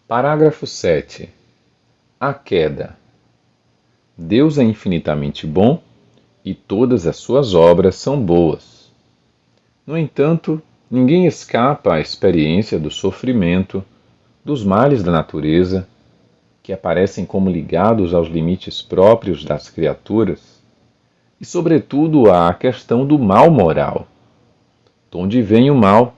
Parágrafo 7. A queda. Deus é infinitamente bom e todas as suas obras são boas. No entanto, ninguém escapa à experiência do sofrimento, dos males da natureza, que aparecem como ligados aos limites próprios das criaturas, e sobretudo à questão do mal moral. De onde vem o mal?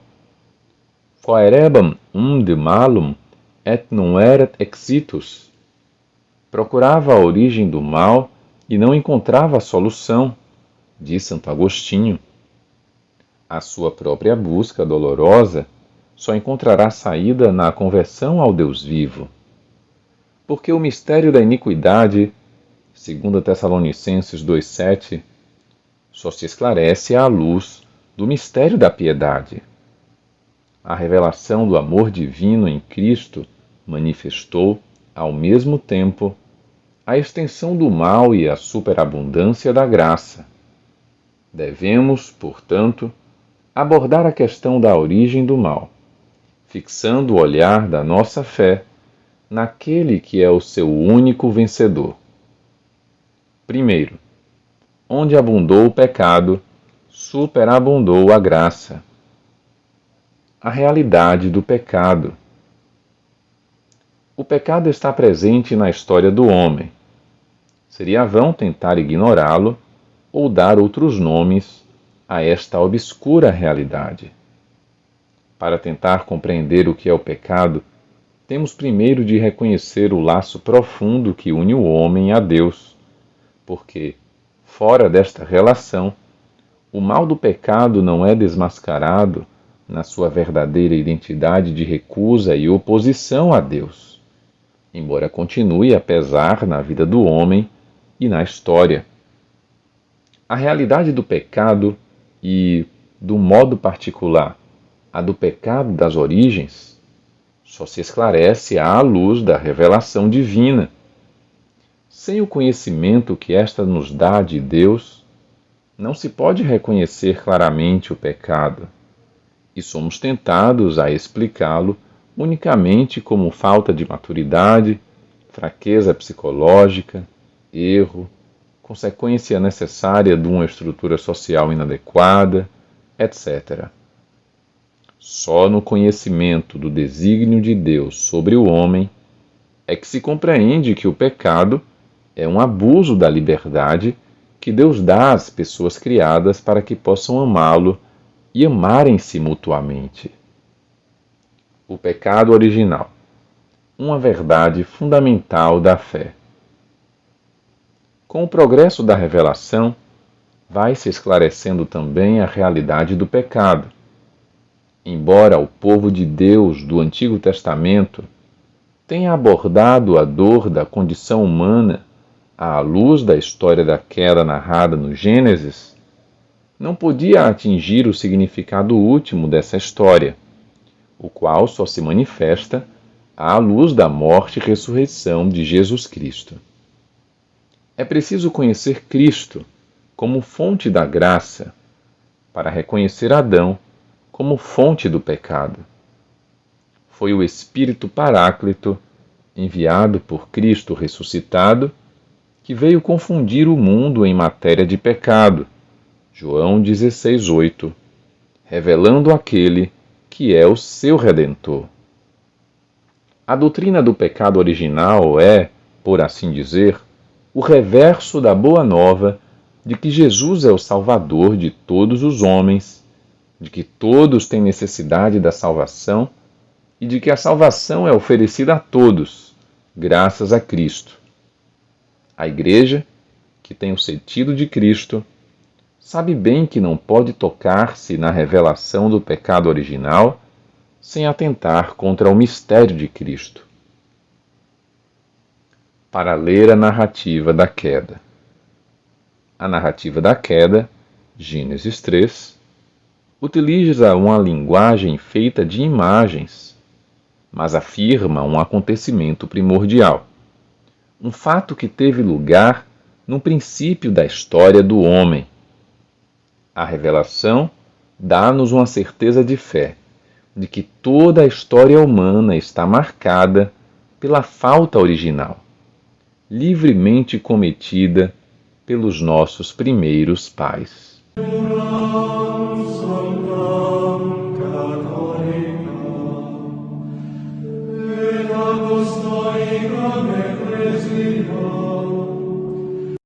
Quaerebam de malum et non erat exitus. Procurava a origem do mal e não encontrava a solução, diz Santo Agostinho. A sua própria busca dolorosa só encontrará saída na conversão ao Deus vivo. Porque o mistério da iniquidade, segundo Tessalonicenses 2,7, só se esclarece à luz do mistério da piedade. A revelação do amor divino em Cristo manifestou, ao mesmo tempo, a extensão do mal e a superabundância da graça. Devemos, portanto, abordar a questão da origem do mal, fixando o olhar da nossa fé naquele que é o seu único vencedor. Primeiro, onde abundou o pecado, superabundou a graça. A realidade do pecado. O pecado está presente na história do homem. Seria vão tentar ignorá-lo ou dar outros nomes a esta obscura realidade. Para tentar compreender o que é o pecado, temos primeiro de reconhecer o laço profundo que une o homem a Deus, porque, fora desta relação, o mal do pecado não é desmascarado na sua verdadeira identidade de recusa e oposição a Deus, embora continue a pesar na vida do homem e na história. A realidade do pecado e, do modo particular, a do pecado das origens, só se esclarece à luz da revelação divina. Sem o conhecimento que esta nos dá de Deus, não se pode reconhecer claramente o pecado, e somos tentados a explicá-lo unicamente como falta de maturidade, fraqueza psicológica, erro, consequência necessária de uma estrutura social inadequada, etc. Só no conhecimento do desígnio de Deus sobre o homem é que se compreende que o pecado é um abuso da liberdade que Deus dá às pessoas criadas para que possam amá-lo e amarem-se mutuamente. O pecado original. Uma verdade fundamental da fé. Com o progresso da revelação, vai se esclarecendo também a realidade do pecado. Embora o povo de Deus do Antigo Testamento tenha abordado a dor da condição humana à luz da história da queda narrada no Gênesis, não podia atingir o significado último dessa história, o qual só se manifesta à luz da morte e ressurreição de Jesus Cristo. É preciso conhecer Cristo como fonte da graça, para reconhecer Adão como fonte do pecado. Foi o Espírito Paráclito, enviado por Cristo ressuscitado, que veio confundir o mundo em matéria de pecado, João 16:8, revelando aquele que é o seu Redentor. A doutrina do pecado original é, por assim dizer, o reverso da boa nova de que Jesus é o Salvador de todos os homens, de que todos têm necessidade da salvação e de que a salvação é oferecida a todos, graças a Cristo. A Igreja, que tem o sentido de Cristo, sabe bem que não pode tocar-se na revelação do pecado original sem atentar contra o mistério de Cristo. Para ler a narrativa da queda. A narrativa da queda, Gênesis 3, utiliza uma linguagem feita de imagens, mas afirma um acontecimento primordial. um fato que teve lugar no princípio da história do homem. A revelação dá-nos uma certeza de fé, de que toda a história humana está marcada pela falta original, livremente cometida pelos nossos primeiros pais.